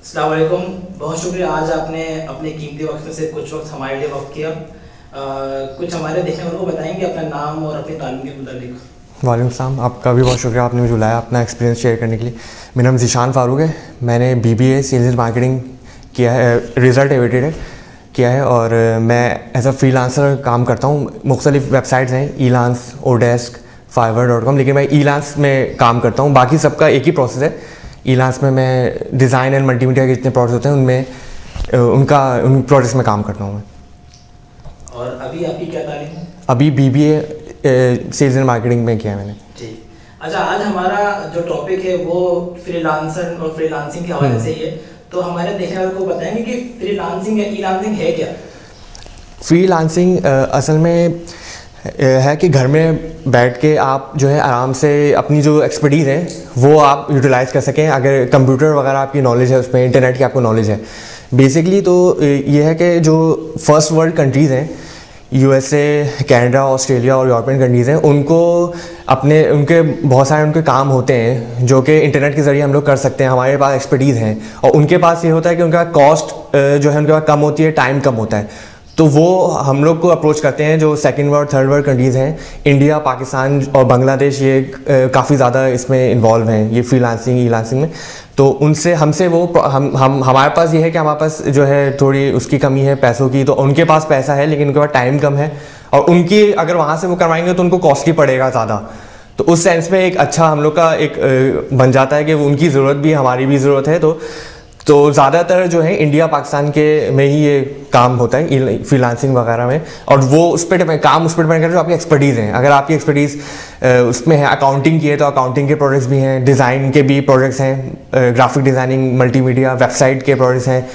अस्सलाम वालेकुम। बहुत शुक्रिया, आज आपने अपने कीमती वक्त में से कुछ वक्त हमारे लिए वक्त किया। कुछ हमारे देखने वालों को बताएंगे अपना नाम और अपनी तालीम के मुतालिक। वालेकुम सलाम, आपका भी बहुत शुक्रिया, आपने मुझे बुलाया अपना एक्सपीरियंस शेयर करने के लिए। मेरा नाम ज़ीशान फ़ारूक है। मैंने BBA सेल्स एंड मार्केटिंग किया है, रिज़ल्ट एवेटेड है किया है, और मैं एज अ फ्रीलांसर काम करता हूँ। मुख्तलिफ वेबसाइट्स हैं, Elance, Odesk, Fiverr.com, लेकिन मैं Elance में काम करता हूँ। बाकी सबका एक ही प्रोसेस है। Elance में मैं डिज़ाइन एंड मल्टीमीडिया के जितने प्रोजेक्ट होते हैं उनमें उन प्रोजेक्ट्स में काम करता हूँ मैं। और अभी आपकी क्या तालीम है? अभी BBA सेल्स एंड मार्केटिंग में किया है मैंने। जी, अच्छा, आज हमारा जो टॉपिक है वो फ्रीलांसर और फ्रीलांसिंग के हवाले से ही है। तो हमारे देखने वालों को बताएंगे कि फ्रीलांसिंग या ई-लांसिंग है क्या? फ्रीलांसिंग असल में है कि घर में बैठ के आप जो है आराम से अपनी जो एक्सपर्टीज़ है वो आप यूटिलाइज़ कर सकें। अगर कंप्यूटर वगैरह आपकी नॉलेज है, उसमें इंटरनेट की आपको नॉलेज है। बेसिकली तो ये है कि जो फर्स्ट वर्ल्ड कंट्रीज़ हैं, USA, कनाडा, ऑस्ट्रेलिया और यूरोपियन कंट्रीज़ हैं, उनके बहुत सारे उनके काम होते हैं जो कि इंटरनेट के ज़रिए हम लोग कर सकते हैं। हमारे पास एक्सपर्टीज़ हैं और उनके पास ये होता है कि उनका कॉस्ट जो है उनके पास कम होती है, टाइम कम होता है। तो वो हम लोग को अप्रोच करते हैं जो second world third world countries हैं। इंडिया, पाकिस्तान और बांग्लादेश ये काफ़ी ज़्यादा इसमें इन्वॉल्व हैं, ये फ्रीलांसिंग ई-लांसिंग में। तो उनसे हमसे वो हम हमारे पास ये है कि हमारे पास जो है थोड़ी उसकी कमी है पैसों की। तो उनके पास पैसा है लेकिन उनके पास टाइम कम है, और उनकी अगर वहाँ से वो करवाएंगे तो उनको कॉस्टली पड़ेगा ज़्यादा। तो उस सेंस में एक अच्छा हम लोग का एक बन जाता है कि उनकी ज़रूरत भी हमारी भी ज़रूरत है। तो ज़्यादातर जो है इंडिया पाकिस्तान के में ही ये काम होता है फ्रीलांसिंग वगैरह में, और वो उस पर डिपेंड करता है जो आपकी एक्सपर्टीज़ हैं। अगर आपकी एक्सपर्टीज़ उसमें है, अकाउंटिंग की है तो अकाउंटिंग के प्रोजेक्ट्स भी हैं, डिज़ाइन के भी प्रोजेक्ट्स हैं, ग्राफिक डिज़ाइनिंग, मल्टीमीडिया, वेबसाइट के प्रोजेक्ट्स हैं,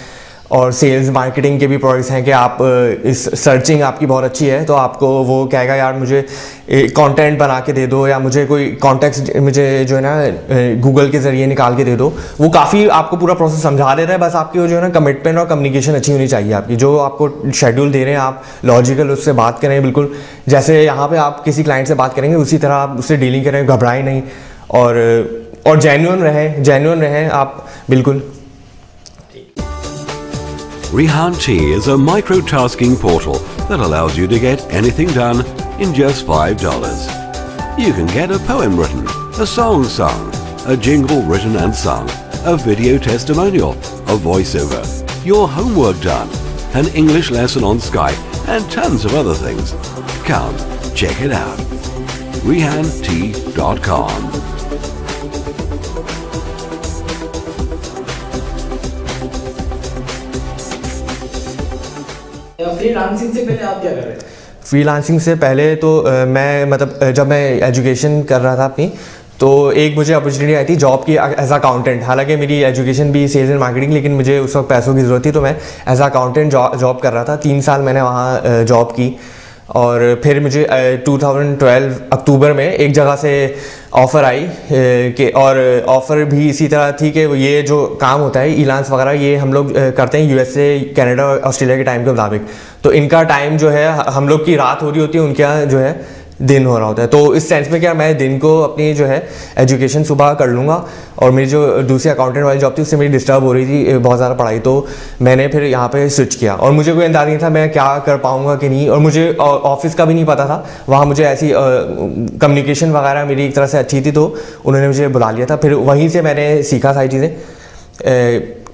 और सेल्स मार्केटिंग के भी प्रोजेक्ट्स हैं कि आप इस सर्चिंग आपकी बहुत अच्छी है तो आपको वो कहेगा यार मुझे कंटेंट बना के दे दो, या मुझे कोई कॉन्टेक्स्ट मुझे जो है ना गूगल के ज़रिए निकाल के दे दो। वो काफ़ी आपको पूरा प्रोसेस समझा देता है। बस आपकी वो जो है ना कमिटमेंट और कम्युनिकेशन अच्छी होनी चाहिए आपकी। जो आपको शेड्यूल दे रहे हैं आप लॉजिकल उससे बात करें, बिल्कुल जैसे यहाँ पे आप किसी क्लाइंट से बात करेंगे उसी तरह आप उससे डीलिंग करें, घबराएं नहीं, और जेन्युइन रहें आप, बिल्कुल। Rehan Tea is a microtasking portal that allows you to get anything done in just $5. You can get a poem written, a song sung, a jingle written and sung, a video testimonial, a voiceover, your homework done, an English lesson on Skype, and tons of other things. Come, check it out. RehanTea.com. Freelancing से पहले आप क्या कर रहे थे? Freelancing से पहले तो मैं मतलब जब मैं एजुकेशन कर रहा था अपनी, तो एक मुझे अपॉर्चुनिटी आई थी जॉब की एज अकाउंटेंट। हालांकि मेरी एजुकेशन भी सेल्स एंड मार्केटिंग, लेकिन मुझे उस वक्त पैसों की ज़रूरत थी, तो मैं एज अकाउंटेंट जॉब कर रहा था। 3 साल मैंने वहाँ जॉब की, और फिर मुझे 2012 अक्टूबर में एक जगह से ऑफ़र आई कि, और ऑफ़र भी इसी तरह थी कि ये जो काम होता है ई-लांस वगैरह ये हम लोग करते हैं USA, कनाडा और ऑस्ट्रेलिया के टाइम के मुताबिक। तो इनका टाइम जो है हम लोग की रात हो रही होती है, उनके यहाँ जो है दिन हो रहा होता है। तो इस सेंस में क्या, मैं दिन को अपनी जो है एजुकेशन सुबह कर लूँगा, और मेरी जो दूसरी अकाउंटेंट वाली जॉब थी उससे मेरी डिस्टर्ब हो रही थी बहुत ज़्यादा पढ़ाई। तो मैंने फिर यहाँ पे स्विच किया, और मुझे कोई अंदाज़ा नहीं था मैं क्या कर पाऊँगा कि नहीं, और मुझे ऑफिस का भी नहीं पता था। वहाँ मुझे ऐसी कम्युनिकेशन वगैरह मेरी एक तरह से अच्छी थी, तो उन्होंने मुझे बुला लिया था। फिर वहीं से मैंने सीखा सारी चीज़ें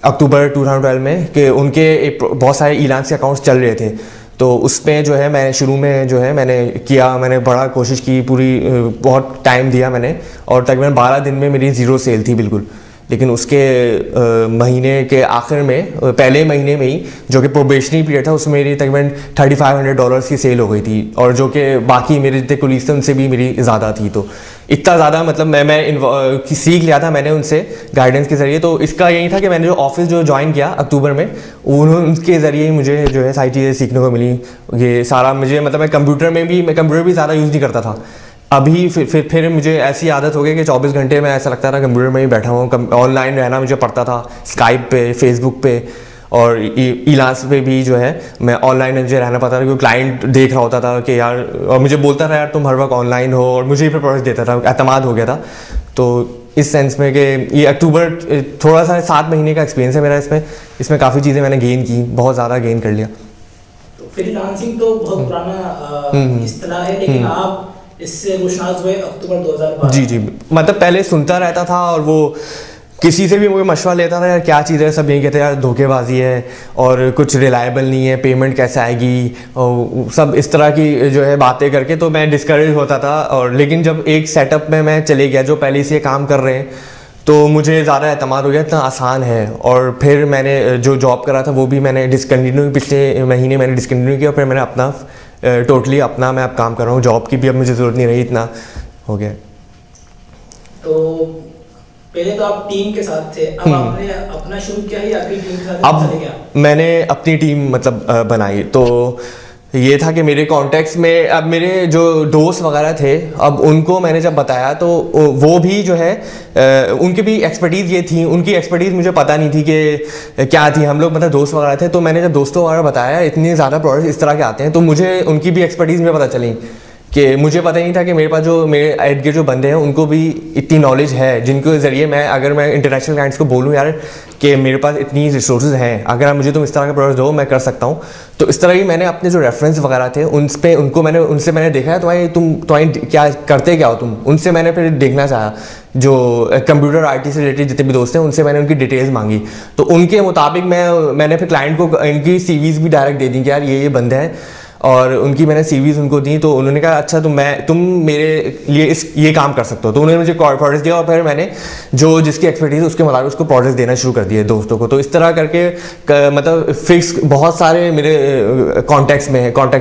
अक्टूबर 2012 में, कि उनके बहुत सारे ई-लांस के अकाउंट्स चल रहे थे। तो उसमें जो है मैं शुरू में जो है मैंने बड़ा कोशिश की, पूरी बहुत टाइम दिया मैंने, और तकरीबन 12 दिन में मेरी ज़ीरो सेल थी बिल्कुल। लेकिन उसके महीने के आखिर में, पहले महीने में ही जो कि प्रोबेशनरी पीरियड था, उसमें मेरी तकरीबन $3500 की सेल हो गई थी, और जो कि बाकी मेरे जितने कुलीग थे उनसे भी मेरी ज़्यादा थी। तो इतना ज़्यादा मतलब मैं सीख लिया था मैंने उनसे गाइडेंस के ज़रिए। तो इसका यही था कि मैंने जो ऑफिस जो ज्वाइन किया अक्टूबर में, उनके ज़रिए ही मुझे जो है सारी चीज़ें सीखने को मिली। ये सारा मुझे मतलब मैं कंप्यूटर भी ज़्यादा यूज़ नहीं करता था। अभी फिर मुझे ऐसी आदत हो गई कि 24 घंटे में ऐसा लगता था कंप्यूटर में ही बैठा हूँ। ऑनलाइन रहना मुझे पड़ता था, स्काइप पे, फेसबुक पे, और ई-लांस पे भी जो है मैं ऑनलाइन मुझे रहना पड़ता था, क्योंकि क्लाइंट देख रहा होता था कि यार, और मुझे बोलता था यार तुम हर वक्त ऑनलाइन हो, और मुझे ही फिर प्रोजेक्ट देता था, एतमाद हो गया था। तो इस सेंस में कि ये अक्टूबर थोड़ा सा 7 महीने का एक्सपीरियंस है मेरा इसमें काफ़ी चीज़ें मैंने गेन की, बहुत ज़्यादा गेन कर लिया। तो फ्रीलांसिंग तो बहुत पुराना इस्तेलाह है, लेकिन आप इससे रुशनास हुए अक्टूबर 2012। जी, मतलब पहले सुनता रहता था और वो किसी से भी मुझे मशवरा लेता था, यार क्या चीज़ है, सब यही कहते हैं यार धोखेबाजी है और कुछ रिलायबल नहीं है, पेमेंट कैसे आएगी, और सब इस तरह की जो है बातें करके तो मैं डिस्करेज होता था। और लेकिन जब एक सेटअप में मैं चले गया जो पहले से काम कर रहे हैं, तो मुझे ज़्यादा एतमाद हो गया, इतना आसान है। और फिर मैंने जो जॉब करा था वो भी मैंने डिसकंटिन्यू, पिछले महीने मैंने डिसकंटिन्यू किया, फिर मैंने अपना टोटली अपना मैं अब काम कर रहा हूँ, जॉब की भी अब मुझे ज़रूरत नहीं रही, इतना हो गया। तो पहले तो आप टीम के साथ थे, अब आपने अपना शुरू किया या अपनी टीम के साथ चले गया? मैंने अपनी टीम मतलब बनाई, तो ये था कि मेरे कॉन्टेक्ट्स में अब मेरे जो दोस्त वगैरह थे, अब उनको मैंने जब बताया तो वो भी जो है उनकी भी एक्सपर्टीज़ ये थी, उनकी एक्सपर्टीज़ मुझे पता नहीं थी कि क्या थी। हम लोग मतलब दोस्त वगैरह थे, तो मैंने जब दोस्तों वगैरह बताया इतने ज़्यादा प्रोडक्ट्स इस तरह के आते हैं, तो मुझे उनकी भी एक्सपर्टीज़ मुझे पता चली कि मुझे पता ही नहीं था कि मेरे पास जो मेरे इर्द गिर्द जो बंदे हैं उनको भी इतनी नॉलेज है, जिनके ज़रिए मैं अगर मैं इंटरनेशनल क्लाइंट्स को बोलूँ यार कि मेरे पास इतनी रिसोर्सेज हैं, अगर आप मुझे तुम इस तरह के प्रोडक्ट्स दो मैं कर सकता हूँ। तो इस तरह ही मैंने अपने जो रेफरेंस वगैरह थे उनसे मैंने देखा है तुम्हारी क्या करते क्या हो तुम, उनसे मैंने फिर देखना चाहा। जो कंप्यूटर आईटी से रिलेटेड जितने भी दोस्त हैं उनसे मैंने उनकी डिटेल्स मांगी, तो उनके मुताबिक मैंने फिर क्लाइंट को इनकी सीवीज़ भी डायरेक्ट दे दी कि यार ये बंदे हैं, और उनकी मैंने सीवीज़ उनको दी। तो उन्होंने कहा अच्छा तुम मेरे लिए ये काम कर सकते हो, तो उन्होंने मुझे प्रोजेक्ट दिया और फिर मैंने जो जिसकी एक्सपर्टीज़ उसके मुताबिक उसको प्रोजेक्ट देना शुरू कर दिए दोस्तों को। तो इस तरह करके मतलब फिक्स बहुत सारे मेरे कॉन्टैक्ट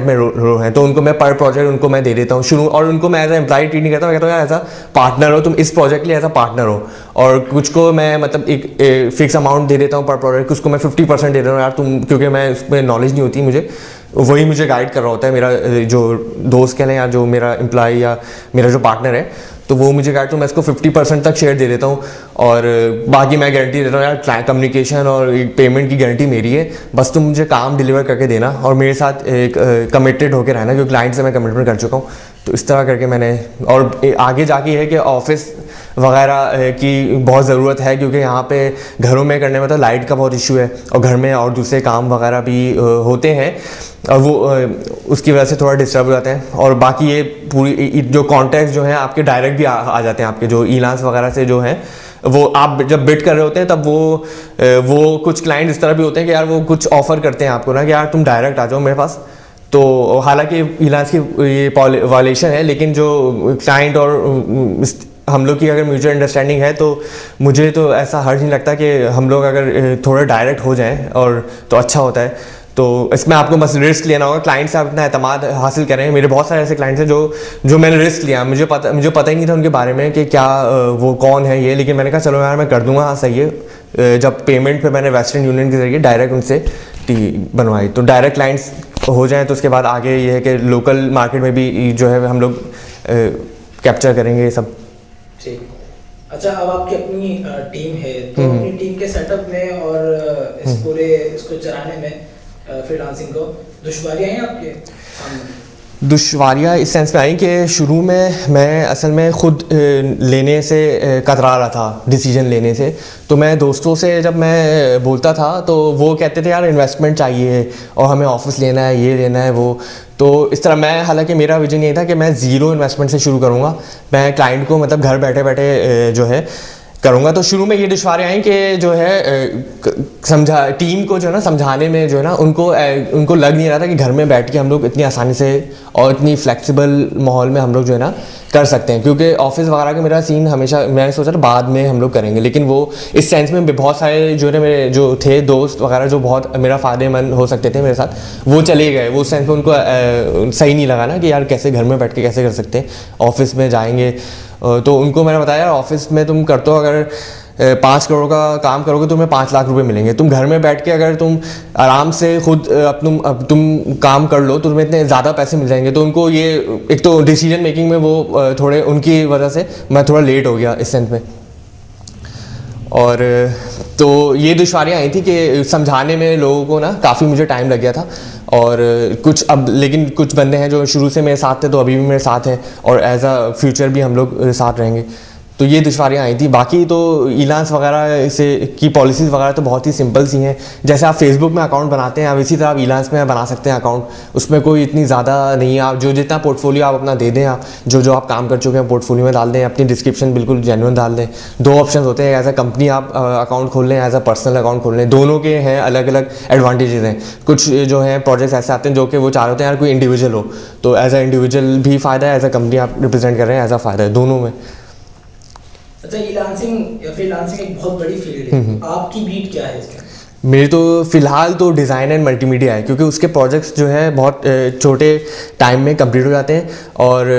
में रो हैं, तो उनको मैं पर प्रोजेक्ट उनको मैं दे देता हूँ शुरू, और उनको मैं एज ए एम्प्लॉय ट्रीट नहीं करता, मैं कहता हूँ यार एज अ पार्टनर हो, तुम इस प्रोजेक्ट के लिए एज अ पार्टनर हो। और कुछ को मैं मतलब एक फिक्स अमाउंट दे देता हूँ पर प्रोजेक्ट, उसको मैं 50% दे देता हूँ यार तुम, क्योंकि मैं उसमें नॉलेज नहीं होती मुझे, वही मुझे गाइड कर रहा होता है मेरा जो दोस्त कह लें या जो मेरा एम्प्लॉय या मेरा जो पार्टनर है, तो वो मुझे गाइड, तो मैं इसको 50% तक शेयर दे देता हूँ, और बाकी मैं गारंटी देता हूँ यार कम्युनिकेशन और पेमेंट की गारंटी मेरी है, बस तुम मुझे काम डिलीवर करके देना और मेरे साथ एक कमिटेड होकर रहना, क्योंकि क्लाइंट से मैं कमिटमेंट कर चुका हूँ। तो इस तरह करके मैंने, और आगे जाके है कि ऑफिस वगैरह की बहुत ज़रूरत है, क्योंकि यहाँ पे घरों में करने में तो लाइट का बहुत इशू है, और घर में और दूसरे काम वगैरह भी होते हैं, और वो उसकी वजह से थोड़ा डिस्टर्ब हो जाते हैं। और बाकी ये पूरी जो कॉन्टैक्ट जो हैं आपके डायरेक्ट भी आ जाते हैं, आपके जो ईलांस वगैरह से जो हैं, वो आप जब बिड कर रहे होते हैं तब वो कुछ क्लाइंट इस तरह भी होते हैं कि यार वो कुछ ऑफ़र करते हैं आपको ना कि यार तुम डायरेक्ट आ जाओ मेरे पास। तो हालांकि इलाज की ये वायलेशन है, लेकिन जो क्लाइंट और हम लोग की अगर म्यूचुअल अंडरस्टैंडिंग है, तो मुझे तो ऐसा हर्ज नहीं लगता कि हम लोग अगर थोड़ा डायरेक्ट हो जाएं और तो अच्छा होता है। तो इसमें आपको बस रिस्क लेना होगा, क्लाइंट से आप इतना एतमाद हासिल करें। मेरे बहुत सारे ऐसे क्लाइंट्स हैं जो मैंने रिस्क लिया, मुझे पता ही नहीं था उनके बारे में कि क्या वो कौन है ये, लेकिन मैंने कहा चलो यार मैं कर दूंगा, हाँ सही है। जब पेमेंट पे मैंने वेस्टर्न यूनियन के जरिए डायरेक्ट उनसे बनवाई, तो डायरेक्ट क्लाइंट्स हो जाएँ तो उसके बाद आगे ये है कि लोकल मार्केट में भी जो है हम लोग कैप्चर करेंगे ये सब। ठीक, अच्छा अब आपकी अपनी टीम है, तो अपनी टीम के सेटअप में और इस पूरे इसको चलाने में फ्रीलांसिंग को दुश्वारियां हैं आपके सामने? दुश्वारियाँ इस सेंस में आई कि शुरू में मैं असल में ख़ुद लेने से कतरा रहा था, डिसीजन लेने से। तो मैं दोस्तों से जब मैं बोलता था तो वो कहते थे यार इन्वेस्टमेंट चाहिए और हमें ऑफिस लेना है, ये लेना है वो। तो इस तरह मैं, हालांकि मेरा विजन ये था कि मैं ज़ीरो इन्वेस्टमेंट से शुरू करूँगा, मैं क्लाइंट को मतलब घर बैठे बैठे जो है करूँगा। तो शुरू में ये दुश्वारियाँ आई कि जो है टीम को जो है ना समझाने में जो है ना उनको लग नहीं रहा था कि घर में बैठ के हम लोग इतनी आसानी से और इतनी फ्लेक्सिबल माहौल में हम लोग जो है ना कर सकते हैं, क्योंकि ऑफिस वगैरह का मेरा सीन हमेशा मैंने सोचा था बाद में हम लोग करेंगे। लेकिन वो इस सेंस में बहुत सारे जो है मेरे जो थे दोस्त वगैरह जो बहुत मेरा फ़ायदेमंद हो सकते थे मेरे साथ, वो चले गए। वो सेंस में उनको सही नहीं लगा ना कि यार कैसे घर में बैठ के कैसे कर सकते हैं, ऑफिस में जाएंगे। तो उनको मैंने बताया ऑफिस में तुम करते हो, अगर 5 करोड़ का काम करोगे तो तुम्हें 5 लाख रुपए मिलेंगे। तुम घर में बैठ के अगर तुम आराम से खुद अब तुम काम कर लो तो तुम्हें इतने ज़्यादा पैसे मिल जाएंगे। तो उनको ये एक तो डिसीजन मेकिंग में वो थोड़े उनकी वजह से मैं थोड़ा लेट हो गया इस सेंस में। और तो ये दुश्वारियाँ आई थी कि समझाने में लोगों को ना काफ़ी मुझे टाइम लग गया था। और लेकिन कुछ बंदे हैं जो शुरू से मेरे साथ थे तो अभी भी मेरे साथ हैं और एज अ फ्यूचर भी हम लोग साथ रहेंगे। तो ये दुश्वारियाँ आई थी। बाकी तो ईलांस वगैरह से की पॉलिसीज़ वगैरह तो बहुत ही सिंपल सी हैं। जैसे आप फेसबुक में अकाउंट बनाते हैं, आप इसी तरह आप ईलांस में बना सकते हैं अकाउंट। उसमें कोई इतनी ज़्यादा नहीं है, आप जो जितना पोर्टफोलियो आप अपना दे दें, आप जो आप काम कर चुके हैं पोर्टफोलियो में डाल दें, अपनी डिस्क्रिप्शन बिल्कुल जेन्युइन डाल दें। 2 ऑप्शन होते हैं, एज अ कंपनी आप अकाउंट खोल लें, एज अ पर्सनल अकाउंट खोल लें। दोनों के हैं अलग अलग एडवांटेजेस हैं। कुछ जो हैं प्रोजेक्ट्स ऐसे आते हैं जो कि वो चाह रहे होते हैं यार कोई इंडिविजुअल हो, तो एज अ इंडिविजुअल भी फ़ायदा है, एज अ कंपनी आप रिप्रेजेंट कर रहे हैं एज अ फ़ायदा है, दोनों में। अच्छा, फ्रीलांसिंग या फ्रीलांसिंग एक बहुत बड़ी फील्ड है, आपकी बीट क्या है इसमें? मेरी तो फ़िलहाल तो डिज़ाइन एंड मल्टीमीडिया है, क्योंकि उसके प्रोजेक्ट्स जो है बहुत छोटे टाइम में कंप्लीट हो जाते हैं। और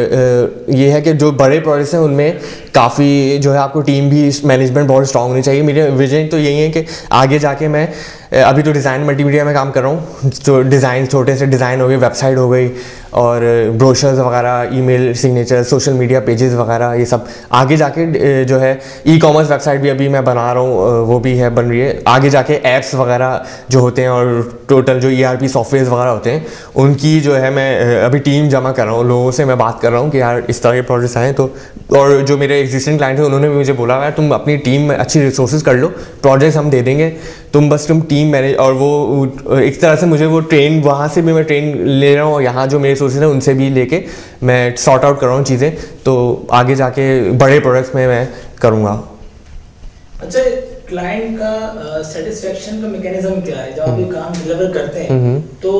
ये है कि जो बड़े प्रोजेक्ट्स हैं उनमें काफ़ी जो है आपको टीम भी मैनेजमेंट बहुत स्ट्रांग होनी चाहिए। मेरे विजन तो यही है कि आगे जाके मैं अभी तो डिज़ाइन मल्टीमीडिया में काम कर रहा हूँ, जो डिज़ाइन छोटे से डिज़ाइन हो गए, वेबसाइट हो गई और ब्रोशर्स वगैरह, email signature, social media pages वगैरह, ये सब आगे जाके जो है ई-कॉमर्स वेबसाइट भी अभी मैं बना रहा हूँ, वो भी है बन रही है। आगे जाके ऐप्स वगैरह जो होते हैं और टोटल जो ERP सॉफ्टवेयर वगैरह होते हैं उनकी जो है मैं अभी टीम जमा कर रहा हूँ, लोगों से मैं बात कर रहा हूँ कि यार इस तरह के प्रोजेक्ट्स आए तो। और जो मेरे एग्जिस्टिंग क्लाइंट हैं उन्होंने भी मुझे बोला यार तुम अपनी टीम में अच्छी रिसोर्सेज कर लो, प्रोजेक्ट्स हम दे देंगे, तुम टीम मैनेज। और वो एक तरह से मुझे वो ट्रेन, वहाँ से भी मैं ट्रेन ले रहा हूँ और यहाँ जो मेरे सोर्सेज हैं उनसे भी लेके मैं सॉर्ट आउट कर रहा हूँ चीज़ें, तो आगे जाके बड़े प्रोडक्ट्स में मैं करूँगा। अच्छा, क्लाइंट का सेटिस्फेक्शन का मैकेनिज्म क्या है? जब आप ये काम डिलीवर करते हैं तो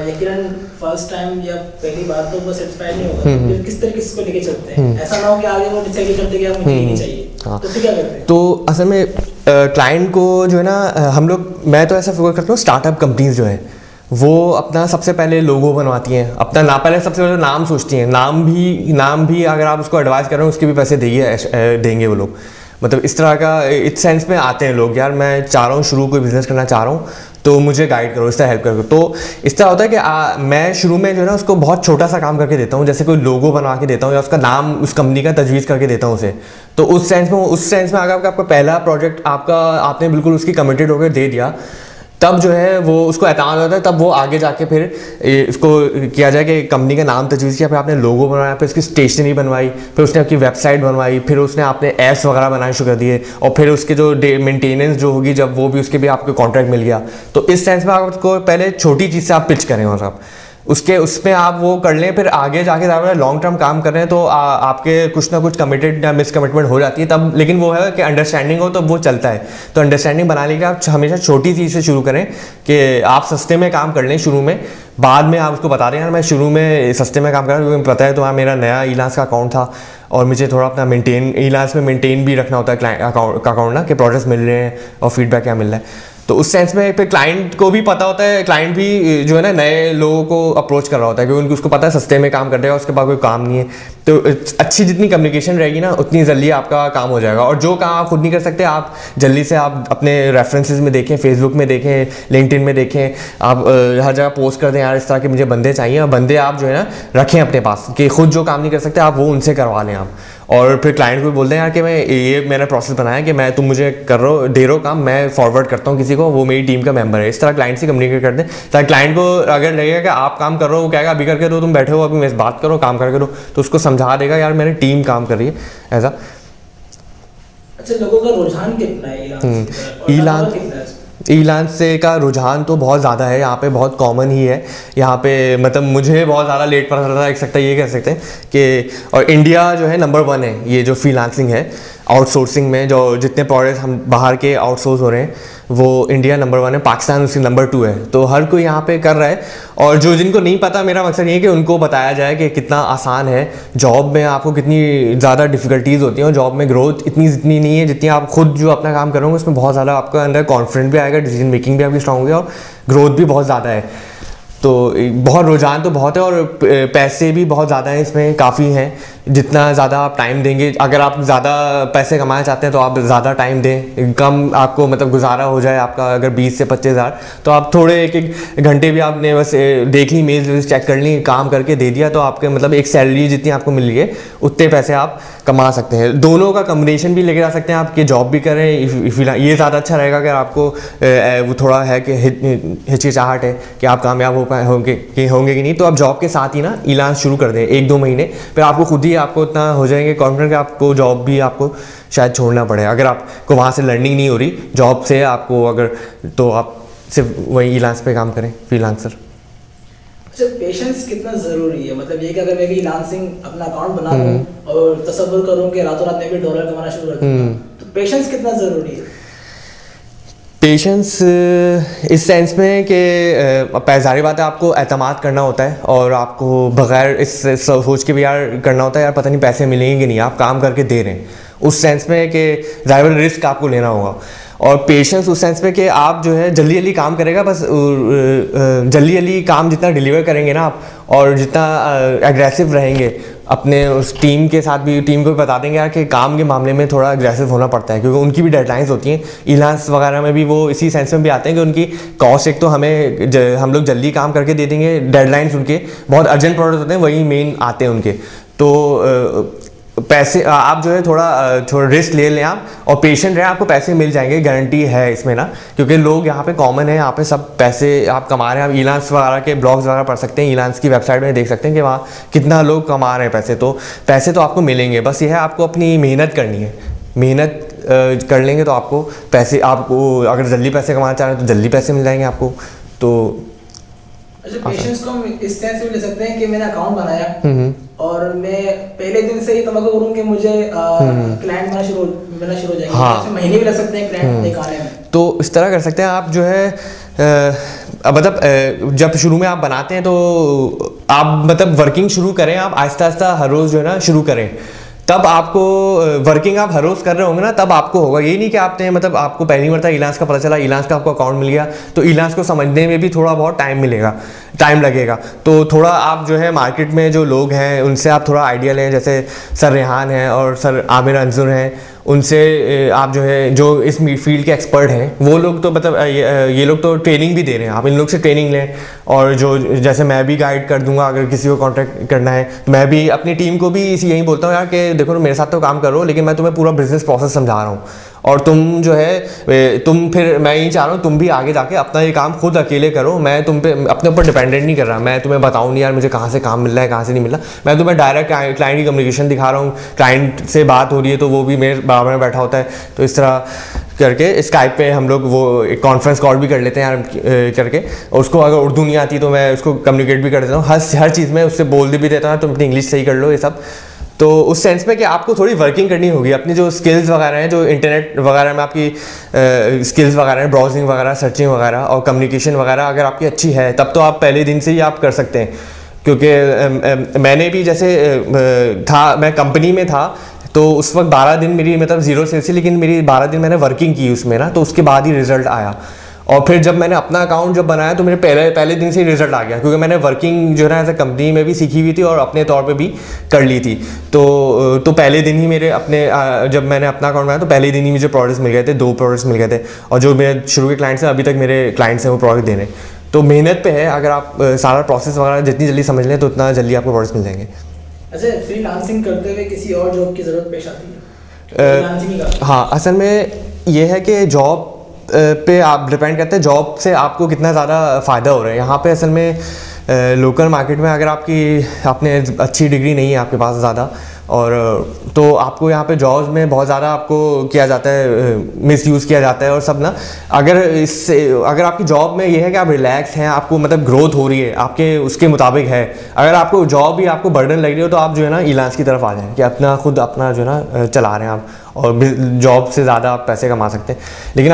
यकीनन फर्स्ट टाइम या पहली बार तो वो सेटिस्फाइड नहीं होगा, फिर किस तरीके से इसको लेके चलते हैं? ऐसा ना हो कि आगे वो डिसाइड करते कि मुझे ये नहीं चाहिए, तो फिर क्या करते हैं? तो असल में क्लाइंट को जो है ना हम लोग, मैं तो ऐसा फिगर करता हूँ, स्टार्टअप कंपनीज जो है वो अपना सबसे पहले लोगो बनवाती हैं, अपना ना पहले सबसे पहले नाम सोचती हैं। नाम भी अगर आप उसको एडवाइस कर रहे हो उसके भी पैसे देंगे वो लोग। मतलब इस तरह का इस सेंस में आते हैं लोग, यार मैं चाह रहा हूँ शुरू कोई बिज़नेस करना चाह रहा हूँ तो मुझे गाइड करो, इस तरह हेल्प करो। तो इस तरह होता है कि मैं शुरू में जो है ना उसको बहुत छोटा सा काम करके देता हूँ, जैसे कोई लोगो बनवा के देता हूँ या उसका नाम उस कंपनी का तजवीज़ करके देता हूँ उसे। तो उस सेंस में अगर आपका पहला प्रोजेक्ट आपने बिल्कुल उसकी कमिटेड होकर दे दिया, तब जो है वो उसको एतमाद होता है, तब वो आगे जाके फिर इसको किया जाए कि कंपनी का नाम तजवीज़ किया, फिर आपने लोगो बनवाया, फिर उसकी स्टेशनरी बनवाई, फिर उसने आपकी वेबसाइट बनवाई, फिर उसने आपने ऐप्स वगैरह बनाने शुरू कर दिए, और फिर उसके जो मेंटेनेंस जो होगी जब वो भी उसके भी आपको कॉन्ट्रैक्ट मिल गया। तो इस सेंस में आपको पहले छोटी चीज़ से आप पिच करें और सब उसमें आप वो कर लें, फिर आगे जाके ज़्यादा लॉन्ग टर्म काम कर रहे हैं तो आपके कुछ ना कुछ कमिटेड या मिस कमिटमेंट हो जाती है तब। लेकिन वो है कि अंडरस्टैंडिंग हो तो वो चलता है। तो अंडरस्टैंडिंग बना लेके आप हमेशा छोटी चीज़ से शुरू करें कि आप सस्ते में काम कर लें शुरू में, बाद में आप उसको बता दें यार मैं शुरू में सस्ते में काम कर रहा हूँ, क्योंकि पता है तो हाँ मेरा नया ईलांस का अकाउंट था और मुझे थोड़ा अपना ईलांस में मेंटेन भी रखना होता है क्लाइंट अकाउंट ना, कि प्रोजेक्ट्स मिल रहे हैं और फीडबैक क्या मिल रहा है। तो उस सेंस में फिर क्लाइंट को भी पता होता है, क्लाइंट भी जो है ना नए लोगों को अप्रोच कर रहा होता है क्योंकि उसको पता है सस्ते में काम कर देगा, उसके पास कोई काम नहीं है। तो अच्छी जितनी कम्युनिकेशन रहेगी ना उतनी जल्दी आपका काम हो जाएगा। और जो काम आप खुद नहीं कर सकते आप जल्दी से आप अपने रेफरेंसेस में देखें, फेसबुक में देखें, लिंक्डइन में देखें, आप हर जगह पोस्ट कर दें यार इस तरह के मुझे बंदे चाहिए, और बंदे आप जो है ना रखें अपने पास कि खुद जो काम नहीं कर सकते आप वो उनसे करवा लें आप। और फिर क्लाइंट को बोलते हैं यार कि मैं ये मैंने प्रोसेस बनाया कि तुम मुझे दे रहे हो काम, मैं फॉरवर्ड करता हूँ किसी को, वो मेरी टीम का मेंबर है। इस तरह क्लाइंट से कम्युनिकेट करते हैं ताकि क्लाइंट को अगर लगेगा कि आप काम कर रहे हो, वो कहेगा अभी करके दो, तुम बैठे हो अभी बात करो काम करके दो, तो उसको समझा देगा यार मेरी टीम काम कर रही है ऐसा। अच्छा, लोगों का रुझान कितना है ईलांस से का रुझान तो बहुत ज़्यादा है, यहाँ पे बहुत कॉमन ही है। यहाँ पे मतलब मुझे बहुत ज़्यादा लेट पता चला था, ये कह सकते हैं कि और इंडिया जो है नंबर 1 है ये जो फ्रीलांसिंग है आउटसोर्सिंग में, जो जितने प्रोडक्ट्स हम बाहर के आउटसोर्स हो रहे हैं वो इंडिया नंबर 1 है, पाकिस्तान उसकी नंबर 2 है। तो हर कोई यहाँ पे कर रहा है, और जो जिनको नहीं पता मेरा मकसद ये है कि उनको बताया जाए कि कितना आसान है। जॉब में आपको कितनी ज़्यादा डिफ़िकल्टीज़ होती हैं और जॉब में ग्रोथ जितनी नहीं है जितनी आप खुद जो अपना काम करोगे उसमें बहुत ज़्यादा आपका अंदर कॉन्फिडेंस भी आएगा, डिसीजन मेकिंग भी आपकी स्ट्रांग होगी और ग्रोथ भी बहुत ज़्यादा है। तो बहुत रुझान तो बहुत है और पैसे भी बहुत ज़्यादा हैं इसमें, काफ़ी हैं। जितना ज़्यादा आप टाइम देंगे, अगर आप ज़्यादा पैसे कमाना चाहते हैं तो आप ज़्यादा टाइम दें, कम आपको मतलब गुजारा हो जाए आपका अगर 20 से 25 हज़ार, तो आप थोड़े एक घंटे भी आपने बस देख ली, मेल चेक कर ली, काम करके दे दिया, तो आपके मतलब एक सैलरी जितनी आपको मिल रही है उतने पैसे आप कमा सकते हैं। दोनों का कम्बिनेशन भी लेके जा सकते हैं, आपकी जॉब भी करें, ये ज़्यादा अच्छा रहेगा अगर आपको वो थोड़ा है कि हिचकिचाहट है कि आप कामयाब होंगे कि नहीं, तो आप जॉब के साथ ही ना ईलांस शुरू कर दें 1-2 महीने, फिर आपको खुद ही आपको इतना हो जाएंगे कॉन्फिडेंट कि आपको जॉब भी आपको शायद छोड़ना पड़े, अगर आपको वहाँ से लर्निंग नहीं हो रही जॉब से आपको, अगर तो आप सिर्फ वही इलाज पे काम करें फ्रीलांसर। अच्छा, पेशेंस कितना ज़रूरी है? मतलब ये कि अगर मैं फ्रीलांसिंग अपना अकाउंट बना लूँ और तसव्वुर करूँ कि रातों रात में भी डॉलर कमाना शुरू कर दूँ, तो पेशेंस कितना ज़रूरी है? पेशेंस इस सेंस में कि ज़ाहिर बात है आपको एतमाद करना होता है और आपको बग़ैर इस सोच के भी यार करना होता है यार पता नहीं पैसे मिलेंगे कि नहीं, आप काम करके दे रहे हैं, उस सेंस में कि ज़ाहिर रिस्क आपको लेना होगा। और पेशेंस उस सेंस में कि आप जो है जल्दी जल्दी काम करेगा, बस जल्दी जल्दी काम जितना डिलीवर करेंगे ना आप, और जितना एग्रेसिव रहेंगे अपने उस टीम के साथ भी, टीम को भी बता देंगे यार कि काम के मामले में थोड़ा एग्रेसिव होना पड़ता है, क्योंकि उनकी भी डेडलाइंस होती हैं। इलाज वगैरह में भी वो इसी सेंस में भी आते हैं कि उनकी कॉस्ट, एक तो हम लोग जल्दी काम करके दे देंगे, डेडलाइंस उनके बहुत अर्जेंट प्रोडक्ट होते हैं, वही मेन आते हैं उनके। तो पैसे आप जो है थोड़ा रिस्क ले लें आप, और पेशेंट रहें, आपको पैसे मिल जाएंगे, गारंटी है इसमें ना, क्योंकि लोग यहाँ पे कॉमन है, यहाँ पे सब पैसे आप कमा रहे हैं। आप इलांस वगैरह के ब्लॉग्स वगैरह पढ़ सकते हैं, इलांस की वेबसाइट में देख सकते हैं कि वहाँ कितना लोग कमा रहे हैं पैसे, तो पैसे तो आपको मिलेंगे, बस ये है आपको अपनी मेहनत करनी है। मेहनत कर लेंगे तो आपको पैसे, आपको अगर जल्दी पैसे कमाना चाह रहे हैं तो जल्दी पैसे मिल जाएंगे आपको। तो अच्छा, पेशेंस को हम इस सेंस में ले सकते हैं कि मैंने अकाउंट बनाया और मैं पहले दिन से ही तवक्को करूं कि मुझे क्लाइंट मिलना शुरू हो जाएंगे। हाँ। महीने भी लग सकते हैं क्लाइंट निकालने में, तो इस तरह कर सकते हैं आप जो है मतलब जब शुरू में आप बनाते हैं तो आप मतलब वर्किंग शुरू करें, आप आहिस्ता आहिस्ता हर रोज़ जो है ना शुरू करें, तब आपको वर्किंग आप हर रोज़ कर रहे होंगे ना, तब आपको होगा। ये नहीं कि आपने मतलब आपको पहली मरतबा इलाज का पता चला, इलाज का आपको अकाउंट मिल गया, तो इलाज को समझने में भी थोड़ा बहुत टाइम लगेगा। तो थोड़ा आप जो है मार्केट में जो लोग हैं उनसे आप थोड़ा आइडिया लें, जैसे सर रेहान हैं और सर आमिर अंजुर हैं, उनसे आप जो है जो इस फील्ड के एक्सपर्ट हैं, वो लोग तो मतलब ये लोग तो ट्रेनिंग भी दे रहे हैं, आप इन लोग से ट्रेनिंग लें। और जो जैसे मैं भी गाइड कर दूंगा, अगर किसी को कॉन्टैक्ट करना है, तो मैं भी अपनी टीम को भी यही बोलता हूँ यार कि देखो मेरे साथ तो काम करो, लेकिन मैं तुम्हें पूरा बिजनेस प्रोसेस समझा रहा हूँ, और तुम जो है फिर मैं यही चाह रहा हूँ तुम भी आगे जाके अपना ये काम खुद अकेले करो। मैं तुम पे अपने ऊपर डिपेंडेंट नहीं कर रहा, मैं तुम्हें बताऊँ नहीं यार मुझे कहाँ से काम मिल रहा है कहाँ से नहीं मिल रहा, मैं तुम्हें डायरेक्ट क्लाइंट की कम्युनिकेशन दिखा रहा हूँ। क्लाइंट से बात हो रही है तो वो भी मेरे बराबर में बैठा होता है, तो इस तरह करके स्काइप पे हम लोग वो एक कॉन्फ्रेंस कॉल भी कर लेते हैं यार करके, और उसको अगर उर्दू नहीं आती तो मैं उसको कम्युनिकेट भी कर देता हूँ, हर चीज़ में उससे बोल भी देता हूँ तुम अपनी इंग्लिश सही कर लो ये सब। तो उस सेंस में कि आपको थोड़ी वर्किंग करनी होगी, अपनी जो स्किल्स वगैरह हैं, जो इंटरनेट वगैरह में आपकी स्किल्स वगैरह हैं, ब्राउजिंग वगैरह, सर्चिंग वगैरह और कम्युनिकेशन वगैरह अगर आपकी अच्छी है, तब तो आप पहले दिन से ही आप कर सकते हैं। क्योंकि मैंने भी जैसे मैं कंपनी में था तो उस वक्त 12 दिन मेरी मतलब 0 से थी, लेकिन मेरी 12 दिन मैंने वर्किंग की उसमें ना, तो उसके बाद ही रिजल्ट आया। और फिर जब मैंने अपना अकाउंट जब बनाया तो मेरे पहले दिन से ही रिजल्ट आ गया, क्योंकि मैंने वर्किंग जो है ना एज ए कंपनी में भी सीखी हुई थी और अपने तौर पे भी कर ली थी। तो पहले दिन ही मेरे अपने जब मैंने अपना अकाउंट बनाया तो पहले दिन ही मुझे प्रोडक्ट्स मिल गए थे, 2 प्रोडक्ट्स मिल गए थे, और जो मेरे शुरू के क्लाइंट्स हैं अभी तक मेरे क्लाइंट्स हैं वो प्रोडक्ट दे रहे हैं। तो मेहनत पे है, अगर आप सारा प्रोसेस वगैरह जितनी जल्दी समझ लें तो उतना जल्दी आपको प्रोडक्ट्स मिल जाएंगे। अच्छा, फ्रीलांसिंग करते हुए किसी और जॉब की ज़रूरत पेश आती है? हाँ, असल में ये है कि जॉब पे आप डिपेंड करते हैं जॉब से आपको कितना ज़्यादा फ़ायदा हो रहा है। यहाँ पे असल में लोकल मार्केट में अगर आपने अच्छी डिग्री नहीं है आपके पास ज़्यादा, और तो आपको यहाँ पे जॉब्स में बहुत ज़्यादा आपको किया जाता है, मिसयूज़ किया जाता है और सब ना। अगर आपकी जॉब में ये है कि आप रिलैक्स हैं, आपको मतलब ग्रोथ हो रही है आपके उसके मुताबिक है, अगर आपको जॉब भी आपको बर्डन लग रही हो तो आप जो है ना इलाज की तरफ आ जाएं कि अपना जो है ना चला रहे हैं आप, और जॉब से ज़्यादा आप पैसे कमा सकते हैं। लेकिन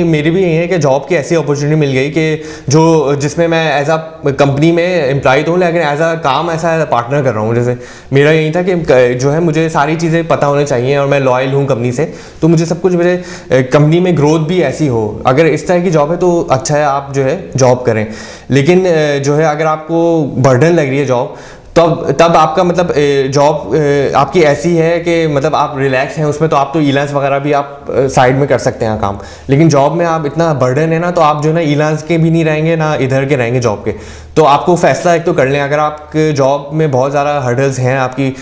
मेरी भी यही है कि जॉब की ऐसी अपॉर्चुनिटी मिल गई कि जिसमें मैं एज अ कंपनी में एम्प्लॉय तो हूँ, लेकिन एज अ पार्टनर कर रहा हूँ। जैसे मेरा यही था कि जो है मुझे सारी चीज़ें पता होनी चाहिए और मैं लॉयल हूँ कंपनी से, तो मुझे सब कुछ मेरे कंपनी में ग्रोथ भी ऐसी हो। अगर इस तरह की जॉब है तो अच्छा है आप जो है जॉब करें, लेकिन जो है अगर आपको बर्डन लग रही है जॉब तब आपका मतलब जॉब आपकी ऐसी है कि मतलब आप रिलैक्स हैं उसमें, तो आप तो इलाज वगैरह भी आप साइड में कर सकते हैं काम। लेकिन जॉब में आप इतना बर्डन है ना, तो आप जो है ना इलाज के भी नहीं रहेंगे ना इधर के रहेंगे जॉब के। तो आपको फैसला एक तो कर लें, अगर आपके जॉब में बहुत ज़्यादा हर्डल्स हैं आपकी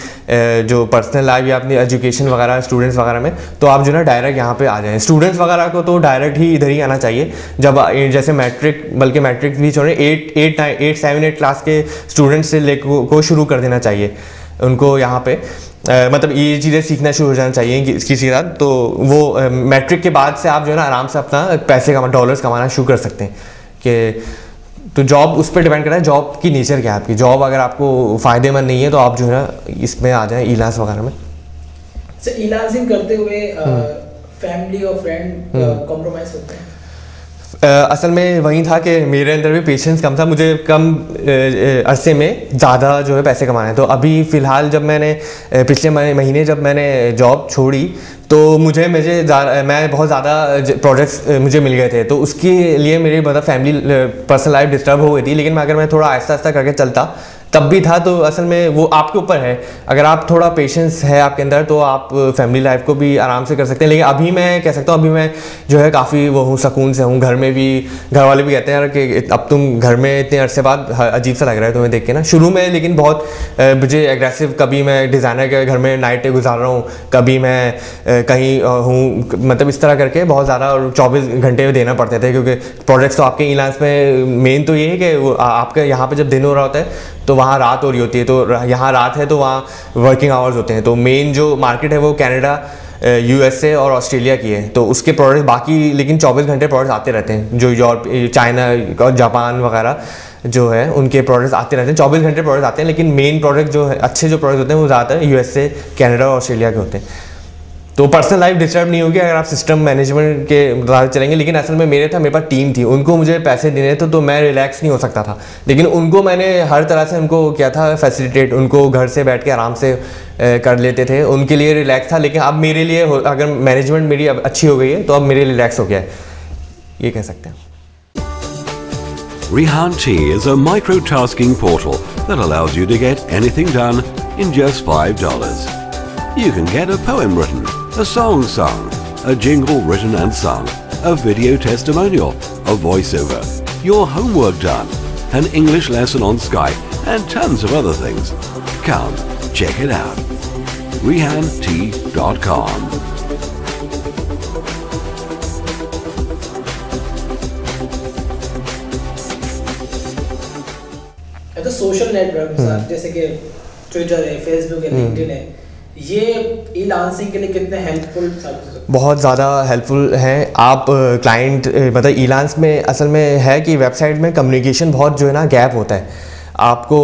जो पर्सनल लाइफ या अपनी एजुकेशन वगैरह स्टूडेंट्स वगैरह में, तो आप जो है ना डायरेक्ट यहाँ पे आ जाएं। स्टूडेंट्स वगैरह को तो डायरेक्ट ही इधर ही आना चाहिए, जब जैसे बल्कि मैट्रिक भी छोड़े 8, 7, 8 क्लास के स्टूडेंट्स से को शुरू कर देना चाहिए। उनको यहाँ पे मतलब ये चीज़ें सीखना शुरू हो जाना चाहिए किसी के साथ। तो वो मैट्रिक के बाद से आप जो है ना आराम से अपना पैसे डॉलर्स कमाना शुरू कर सकते हैं कि तो जॉब उस पर डिपेंड करता है जॉब की नेचर क्या है आपकी। जॉब अगर आपको फ़ायदेमंद नहीं है तो आप जो है ना इसमें आ जाएं इलास वगैरह में। इलाजिंग करते हुए फैमिली और फ्रेंड कॉम्प्रोमाइज़ होते हैं? असल में वही था कि मेरे अंदर भी पेशेंस कम था, मुझे कम अरसे में ज़्यादा जो है पैसे कमाने हैं। तो अभी फ़िलहाल जब मैंने पिछले महीने जब मैंने जॉब छोड़ी तो मैं बहुत ज़्यादा प्रोजेक्ट्स मुझे मिल गए थे, तो उसके लिए मेरी मतलब फैमिली पर्सनल लाइफ डिस्टर्ब हो गई थी। लेकिन अगर मैं थोड़ा आहिस्ता आहिस्ता करके चलता तब भी था। तो असल में वो आपके ऊपर है, अगर आप थोड़ा पेशेंस है आपके अंदर तो आप फैमिली लाइफ को भी आराम से कर सकते हैं। लेकिन अभी मैं कह सकता हूँ अभी मैं जो है काफ़ी वो हूँ, सुकून से हूँ। घर में भी घर वाले भी कहते हैं यार कि अब तुम घर में इतने अरसे बाद अजीब सा लग रहा है तुम्हें देख के ना। शुरू में लेकिन बहुत मुझे एग्रेसिव, कभी मैं डिज़ाइनर के घर में नाइट गुजार रहा हूँ, कभी मैं कहीं हूँ, मतलब इस तरह करके बहुत ज़्यादा 24 घंटे देना पड़ते थे क्योंकि प्रोजेक्ट्स तो आपके इलाज में मेन तो ये है कि आपका यहाँ पर जब दिन हो रहा होता है तो वहाँ रात हो रही होती है, तो यहाँ रात है तो वहाँ वर्किंग आवर्स होते हैं। तो मेन जो मार्केट है वो कनाडा, यूएसए और ऑस्ट्रेलिया की है। तो उसके प्रोडक्ट बाकी लेकिन 24 घंटे प्रोडक्ट्स आते रहते हैं, जो यूरोप, चाइना और जापान वगैरह जो है उनके प्रोडक्ट्स आते रहते हैं, 24 घंटे प्रोडक्ट्स आते हैं। लेकिन मेन प्रोडक्ट जो है अच्छे जो प्रोडक्ट होते हैं वो ज़्यादातर यूएसए, कनाडा और ऑस्ट्रेलिया के होते हैं। तो पर्सनल लाइफ डिस्टर्ब नहीं होगी अगर आप सिस्टम मैनेजमेंट के द्वारा चलेंगे। लेकिन असल में मेरे पास टीम थी, उनको मुझे पैसे देने थे तो मैं रिलैक्स नहीं हो सकता था। लेकिन उनको मैंने हर तरह से उनको किया था फैसिलिटेट, उनको घर से बैठ के आराम से कर लेते थे, उनके लिए रिलैक्स था। लेकिन अब मेरे लिए अगर मैनेजमेंट मेरी अब अच्छी हो गई है तो अब मेरे लिए रिलैक्स हो गया है, ये कह सकते हैं। Rehan.Chi is a microtasking portal that allows you to get anything done in just $5. You can get a poem written, a song sung, a jingle written and sung, a video testimonial, a voiceover, your homework done, an English lesson on Skype, and tons of other things. Come, check it out. Rehan.Chi.com. तो social network जैसे कि Twitter है, Facebook है, LinkedIn है, ये ई-लांसिंग के लिए कितने हेल्पफुल साबित हो सकते हैं? बहुत ज़्यादा हेल्पफुल हैं। आप क्लाइंट मतलब ई-लांस में असल में है कि वेबसाइट में कम्युनिकेशन बहुत जो है ना गैप होता है, आपको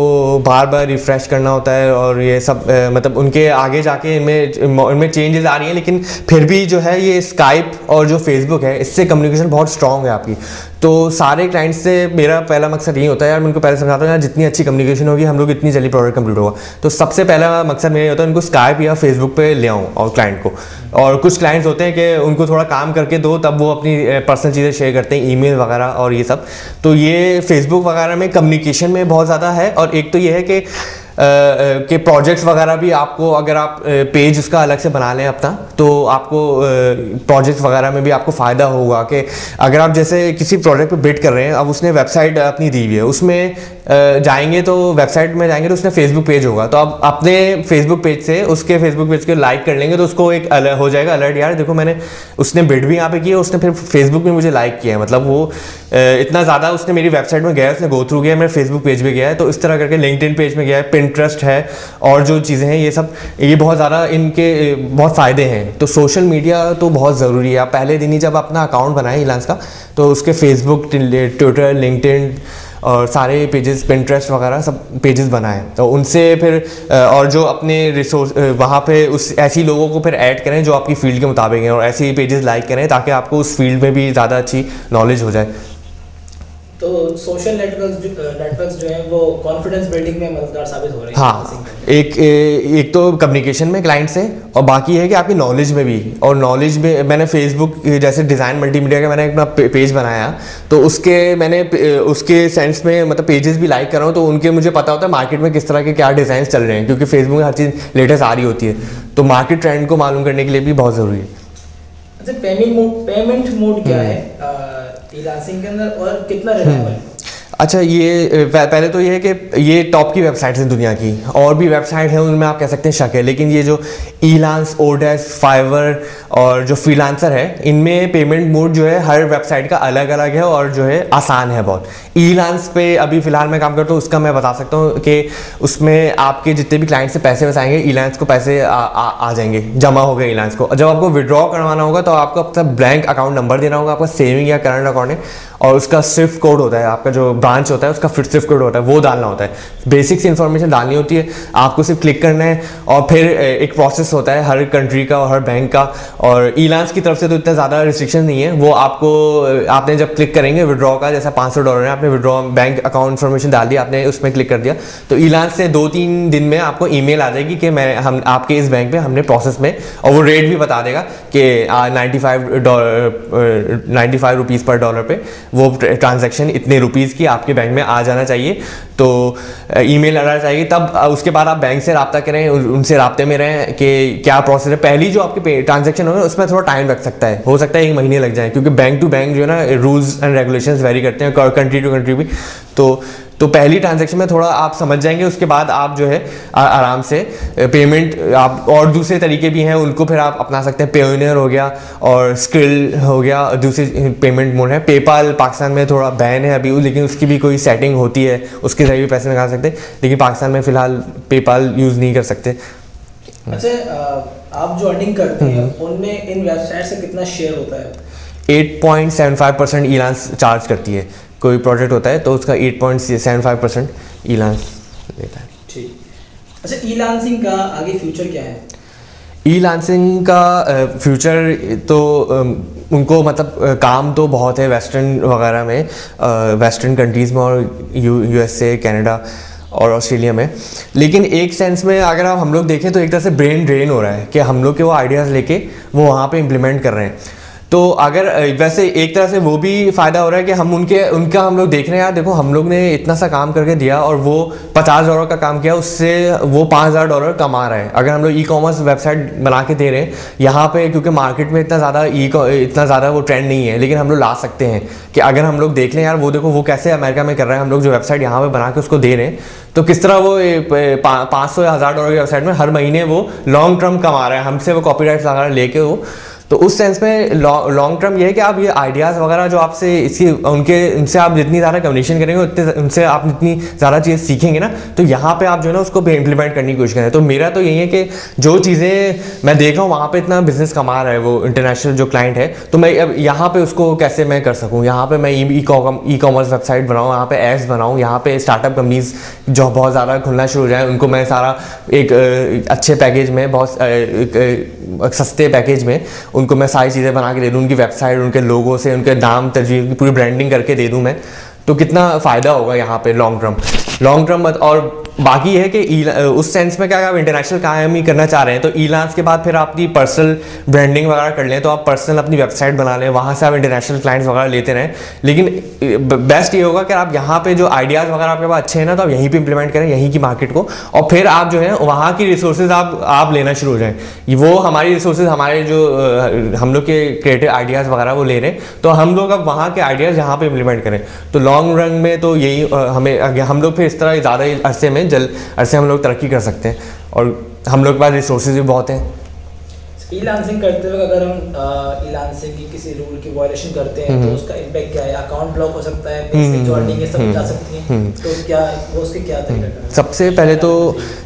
बार बार रिफ़्रेश करना होता है और ये सब मतलब उनके आगे जाके इनमें चेंजेस आ रही हैं। लेकिन फिर भी जो है ये स्काइप और जो फेसबुक है इससे कम्युनिकेशन बहुत स्ट्रॉन्ग है आपकी। तो सारे क्लाइंट्स से मेरा पहला मकसद यही होता है यार, मैं उनको पहले समझाता हूँ यार जितनी अच्छी कम्युनिकेशन होगी हम लोग इतनी जल्दी प्रोडक्ट कंप्लीट होगा। तो सबसे पहला मकसद मेरा होता है उनको स्काइप या फेसबुक पे ले आऊँ और क्लाइंट को। और कुछ क्लाइंट्स होते हैं कि उनको थोड़ा काम करके दो तब वो अपनी पर्सनल चीज़ें शेयर करते हैं, ईमेल वगैरह और ये सब। तो ये फेसबुक वगैरह में कम्युनिकेशन में बहुत ज़्यादा है। और एक तो ये है कि प्रोजेक्ट्स वगैरह भी आपको अगर आप पेज उसका अलग से बना लें अपना तो आपको प्रोजेक्ट्स वगैरह में भी आपको फ़ायदा होगा कि अगर आप जैसे किसी प्रोजेक्ट पे बिड कर रहे हैं, अब उसने वेबसाइट अपनी दी हुई है, उसमें जाएंगे तो वेबसाइट में जाएंगे तो उसने फेसबुक पेज होगा, तो आप अपने फेसबुक पेज से उसके फेसबुक पेज को लाइक कर लेंगे तो उसको एक हो जाएगा अलर्ट, यार देखो मैंने उसने बिड भी यहाँ पे की है, उसने फिर फेसबुक में मुझे लाइक किया है, मतलब वो इतना ज़्यादा उसने मेरी वेबसाइट में गया, उसने गो थ्रू किया, मेरे फेसबुक पेज पे गया है। तो इस तरह करके लिंक्डइन पेज में गया है, पिंटरेस्ट है और जो चीज़ें हैं ये सब, ये बहुत ज़्यादा इनके बहुत फ़ायदे हैं। तो सोशल मीडिया तो बहुत ज़रूरी है। आप पहले दिन ही जब अपना अकाउंट बनाए इलांस का तो उसके फेसबुक, ट्विटर, लिंक्डइन और सारे पेजेस, पिंटरेस्ट वगैरह सब पेजेस बनाएं, तो उनसे फिर और जो अपने रिसोर्स वहाँ पे उस ऐसी लोगों को फिर ऐड करें जो आपकी फील्ड के मुताबिक हैं और ऐसे ही पेजेस लाइक करें ताकि आपको उस फील्ड में भी ज़्यादा अच्छी नॉलेज हो जाए। तो सोशल नेटवर्क्स जो हैं वो कॉन्फिडेंस बिल्डिंग में मददगार साबित हो रहे हैं। हाँ, एक तो कम्युनिकेशन में क्लाइंट से, और बाकी है कि आपकी नॉलेज में भी। और नॉलेज में मैंने फेसबुक जैसे डिज़ाइन मल्टीमीडिया का मैंने अपना पेज बनाया, तो उसके सेंस में मतलब पेजेस भी लाइक कर रहा हूँ, तो उनके मुझे पता होता है मार्केट में किस तरह के क्या डिज़ाइन चल रहे हैं, क्योंकि फेसबुक में हर चीज़ लेटेस्ट आ रही होती है, तो मार्केट ट्रेंड को मालूम करने के लिए भी बहुत ज़रूरी है। अच्छा, पेमेंट मोड क्या है फ्रीलांसिंग के अंदर और कितना रिलायबल है? अच्छा, ये पहले तो ये है कि ये टॉप की वेबसाइट्स हैं दुनिया की, और भी वेबसाइट हैं उनमें आप कह सकते हैं शक है, लेकिन ये जो ईलांस, ओडेस्क, फाइवर और जो फ्रीलांसर है, इनमें पेमेंट मोड जो है हर वेबसाइट का अलग अलग है और जो है आसान है बहुत। ईलांस पे अभी फ़िलहाल मैं काम करता हूँ, उसका मैं बता सकता हूँ कि उसमें आपके जितने भी क्लाइंट से पैसे वसाएंगे, ईलांस को पैसे आ जाएंगे, जमा हो गए ईलांस को। जब आपको विड्रॉ करवाना होगा तो आपको अपना ब्लैंक अकाउंट नंबर देना होगा, आपका सेविंग या करंट अकाउंट है, और उसका स्विफ्ट कोड होता है, आपका जो ब्रांच होता है उसका स्विफ्ट कोड होता है, वो डालना होता है। बेसिक्स इन्फॉर्मेशन डालनी होती है, आपको सिर्फ क्लिक करना है, और फिर एक प्रोसेस होता है हर कंट्री का और हर बैंक का। और ईलांस की तरफ से तो इतना ज़्यादा रिस्ट्रिक्शन नहीं है, वो आपने जब क्लिक करेंगे विड्रॉ का, जैसा $500 है, आपने विड्रॉ बैंक अकाउंट इन्फॉर्मेशन डाल दी, आपने उसमें क्लिक कर दिया, तो ईलांस से 2-3 दिन में आपको ईमेल आ जाएगी कि हम आपके इस बैंक में हमने प्रोसेस में, और वो रेट भी बता देगा कि $95 रुपीज़ पर डॉलर पे वो ट्रांजैक्शन इतने रुपीज़ की आपके बैंक में आ जाना चाहिए, तो ईमेल आना चाहिए। तब उसके बाद आप बैंक से रब्ता करें, उनसे राब्ते में रहें कि क्या प्रोसेस है। पहली जो आपकी ट्रांजैक्शन होगा उसमें थोड़ा टाइम लग सकता है, हो सकता है 1 महीने लग जाए, क्योंकि बैंक टू बैंक जो है ना रूल्स एंड रेगुलेशंस वेरी करते हैं, कंट्री टू कंट्री भी। तो पहली ट्रांजैक्शन में थोड़ा आप समझ जाएंगे, उसके बाद आप जो है आराम से पेमेंट, आप और दूसरे तरीके भी हैं उनको फिर आप अपना सकते हैं। पेयोनियर हो गया और स्क्रिल हो गया, दूसरी पेमेंट मोड है। पेपाल पाकिस्तान में थोड़ा बैन है अभी, लेकिन उसकी भी कोई सेटिंग होती है, उसके जरिए भी पैसे निकाल सकते हैं, लेकिन पाकिस्तान में फ़िलहाल पेपाल यूज़ नहीं कर सकते। अच्छा, आप जो अर्निंग करते हैं उनमें इन वेबसाइट से कितना शेयर होता है? 8.75% ईलांस चार्ज करती है। कोई प्रोजेक्ट होता है तो उसका 8.75% ईलांस देता है। ठीक। अच्छा, ईलांसिंग का आगे फ्यूचर क्या है? ईलांसिंग का फ्यूचर तो उनको मतलब काम तो बहुत है वेस्टर्न वगैरह में, वेस्टर्न कंट्रीज़ में और USA, कनाडा और ऑस्ट्रेलिया में, लेकिन एक सेंस में अगर हम लोग देखें तो एक तरह से ब्रेन ड्रेन हो रहा है कि हम लोग के वो आइडियाज़ लेके वो वहाँ पे इम्प्लीमेंट कर रहे हैं। तो अगर वैसे एक तरह से वो भी फ़ायदा हो रहा है कि हम उनका हम लोग देख रहे हैं, यार देखो हम लोग ने इतना सा काम करके दिया और वो $50 का काम किया, उससे वो $5000 कमा रहा है। अगर हम लोग ई-कॉमर्स वेबसाइट बना के दे रहे हैं यहाँ पे, क्योंकि मार्केट में इतना ज़्यादा वो ट्रेंड नहीं है, लेकिन हम लोग ला सकते हैं कि अगर हम लोग देख लें यार वो देखो वो कैसे अमेरिका में कर रहा है, हम लोग जो वेबसाइट यहाँ पर बना के उसको दे रहे हैं, तो किस तरह वो 500 या $1000 की वेबसाइट में हर महीने वो लॉन्ग टर्म कमा रहा है, हमसे वो कॉपीराइट्स वगैरह लेके वो। तो उस सेंस में लॉन्ग टर्म ये है कि आप ये आइडियाज़ वगैरह जो आपसे उनसे आप जितनी ज़्यादा कम्युनिकेशन करेंगे उतने उनसे आप जितनी ज़्यादा चीज़ें सीखेंगे ना, तो यहाँ पे आप जो है ना उसको इम्प्लीमेंट करने की कोशिश करें। तो मेरा तो यही है कि जो चीज़ें मैं देख रहा हूँ वहाँ पे इतना बिजनेस कमा रहा है वो इंटरनेशनल जो क्लाइंट है, तो मैं अब यहाँ पे उसको कैसे मैं कर सकूँ, यहाँ पे मैं ई-कॉमर्स वेबसाइट बनाऊँ, यहाँ पे एड्स बनाऊँ, यहाँ पे स्टार्टअप कंपनीज जो बहुत ज़्यादा खुलना शुरू हो जाए उनको मैं सारा एक अच्छे पैकेज में, बहुत सस्ते पैकेज में उनको मैं सारी चीज़ें बना के दे दूँ, उनकी वेबसाइट, उनके लोगों से, उनके नाम तजवीज़ की पूरी ब्रांडिंग करके दे दूँ मैं, तो कितना फ़ायदा होगा यहाँ पे लॉन्ग टर्म। और बाकी है कि उस सेंस में क्या आप इंटरनेशनल काम ही करना चाह रहे हैं तो ईलांस के बाद फिर आपकी पर्सनल ब्रांडिंग वगैरह कर लें, तो आप पर्सनल अपनी वेबसाइट बना लें, वहाँ से आप इंटरनेशनल क्लाइंट्स वगैरह लेते रहें। लेकिन बेस्ट ये होगा कि आप यहाँ पे जो आइडियाज़ वगैरह आपके पास अच्छे हैं ना, तो आप यहीं पे इंप्लीमेंट करें, यहीं की मार्केट को, और फिर आप जो है वहाँ की रिसोर्सेज आप लेना शुरू हो जाएँ। वो हमारी रिसोर्सेज, हमारे जो हम लोग के क्रिएटिव आइडियाज़ वगैरह वो ले रहे हैं, तो हम लोग अब वहाँ के आइडियाज़ यहाँ पर इम्प्लीमेंट करें। तो लॉन्ग रन में तो यही हम लोग फिर इस तरह ज़्यादा अरसे में अरसे हम लोग तरक्की कर सकते हैं, और हम लोग के पास रिसोर्सेज भी बहुत हैं। ई-लांसिंग करते वक्त अगर हम ई-लांसिंग की किसी रूल की वायलेशन करते हैं तो उसका इम्पैक्ट क्या है? अकाउंट ब्लॉक हो सकता है, पैसे जो अर्निंग है सब जा सकती है, तो क्या वो उसके क्या तरीका? सबसे पहले तो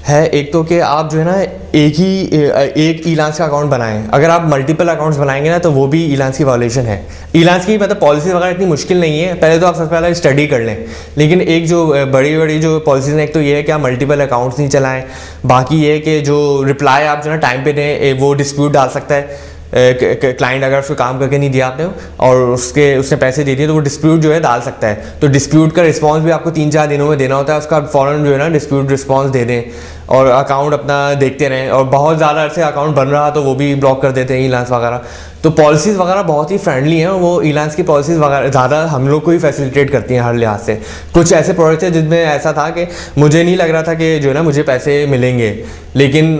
है एक तो कि आप जो है ना एक ई-लांस का अकाउंट बनाएं। अगर आप मल्टीपल अकाउंट्स बनाएंगे ना तो वो भी ई-लांस की वायलेशन है। ई-लांस की मतलब पॉलिसी वगैरह इतनी मुश्किल नहीं है, पहले तो आप सबसे पहले स्टडी कर लें। लेकिन एक जो बड़ी जो पॉलिसीज हैं, एक तो ये है कि आप मल्टीपल अकाउंट्स नहीं चलाएं, बाकी ये कि जो रिप्लाई आप जो है टाइम पे दें, वो डिस्प्यूट डाल सकता है क्लाइंट, अगर उसको काम करके नहीं दिया आपने और उसने पैसे दे दिए तो वो डिस्प्यूट जो है डाल सकता है। तो डिस्प्यूट का रिस्पांस भी आपको 3-4 दिनों में देना होता है, उसका फ़ौरन जो है ना डिस्प्यूट रिस्पांस दे दें और अकाउंट अपना देखते रहें। और बहुत ज़्यादा अरसे अकाउंट बन रहा तो वो भी ब्लॉक कर देते हैं ई-लांस वगैरह। तो पॉलिसीज़ वगैरह बहुत ही फ्रेंडली हैं, वो ई-लांस की पॉलिसीज़ वगैरह ज़्यादा हम लोग को ही फैसिलिटेट करती हैं हर लिहाज से। कुछ ऐसे प्रोडक्ट्स हैं जिनमें ऐसा था कि मुझे नहीं लग रहा था कि जो है ना मुझे पैसे मिलेंगे, लेकिन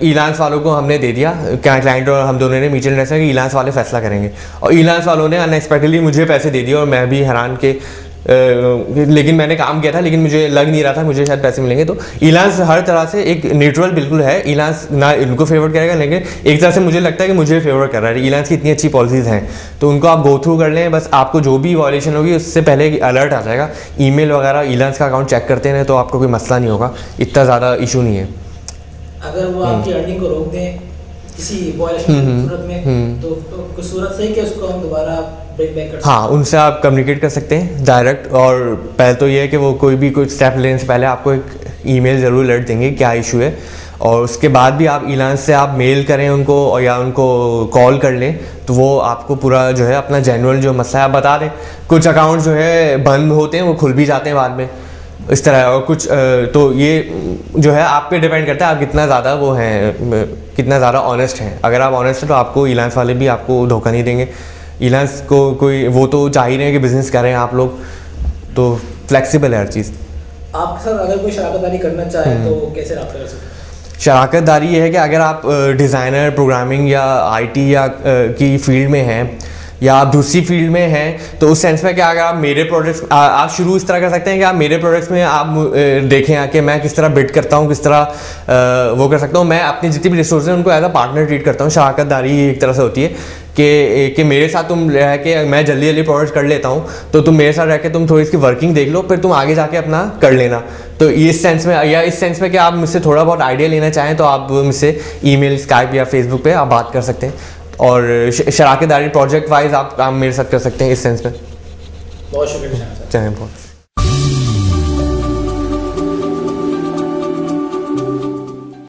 ई-लांस वालों को हमने दे दिया, क्या क्लाइंट और हम दोनों ने म्यूचुअल अंडरस्टैंडिंग कि ई-लांस वाले फैसला करेंगे, और ई-लांस वालों ने अनएक्सपेक्टेडली मुझे पैसे दे दिए और मैं भी हैरान के लेकिन मैंने काम किया था, लेकिन मुझे लग नहीं रहा था मुझे शायद पैसे मिलेंगे। तो इलांस हर तरह से एक न्यूट्रल बिल्कुल है। इलांस ना इनको फेवर करेगा, लेकिन एक तरह से मुझे लगता है कि मुझे फेवर कर रहा है। इलांस की इतनी अच्छी पॉलिसीज़ हैं, तो उनको आप गो थ्रू कर लें। बस आपको जो भी वॉयलेशन होगी उससे पहले अलर्ट आ जाएगा, ईमेल वगैरह इलांस का अकाउंट चेक करते हैं, तो आपको कोई मसला नहीं होगा, इतना ज़्यादा इशू नहीं है। अगर वो आपकी अर्निंग को रोक दें किसी वॉयलेशन की सूरत में, तो कुछ सूरत सही कि उसको हम दोबारा ब्रेक बैक कर सकते हैं? हाँ, उनसे आप कम्युनिकेट कर सकते हैं डायरेक्ट। और पहले तो ये है कि वो कोई भी कुछ स्टेप लेने से पहले आपको एक ईमेल ज़रूर अलर्ट देंगे क्या इशू है, और उसके बाद भी आप इलांस से आप मेल करें उनको और या उनको कॉल कर लें, तो वो आपको पूरा जो है अपना जेन्युइन जो मसला है आप बता दें। कुछ अकाउंट जो है बंद होते हैं, वो खुल भी जाते हैं बाद में, इस तरह। और कुछ तो ये जो है आप पे डिपेंड करता है आप कितना ज़्यादा वो हैं, कितना ज़्यादा ऑनेस्ट हैं। अगर आप ऑनेस्ट हैं तो आपको इलांस वाले भी आपको धोखा नहीं देंगे। इलांस को कोई वो तो चाह ही रहे हैं कि बिज़नेस करें आप लोग, तो फ्लेक्सिबल है हर चीज़। आपके साथ अगर कोई शराकतदारी करना चाहे तो कैसे रब्ता कर सकते हैं? शराकतदारी ये है कि अगर आप डिज़ाइनर, प्रोग्रामिंग या आईटी या की फील्ड में हैं या आप दूसरी फील्ड में हैं, तो उस सेंस में क्या, अगर आप मेरे प्रोडक्ट्स आप शुरू इस तरह कर सकते हैं कि आप मेरे प्रोडक्ट्स में आप देखें आके मैं किस तरह बिड करता हूँ, किस तरह वो कर सकता हूँ। मैं अपनी जितनी भी रिसोर्सेज हैं उनको एज अ पार्टनर ट्रीट करता हूँ। शराकतदारी एक तरह से होती है कि मेरे साथ तुम रह के मैं जल्दी जल्दी प्रोडक्ट्स कर लेता हूँ, तो तुम मेरे साथ रह के तुम थोड़ी इसकी वर्किंग देख लो, फिर तुम आगे जाके अपना कर लेना। तो इस सेंस में, या इस सेंस में कि आप मुझसे थोड़ा बहुत आइडिया लेना चाहें तो आप मुझसे ईमेल, स्काइप या फेसबुक पे आप बात कर सकते हैं। और शराकतदारी प्रोजेक्ट वाइज आप काम मेरे साथ कर सकते हैं इस सेंस में। बहुत शुक्रिया। चाहे बहुत।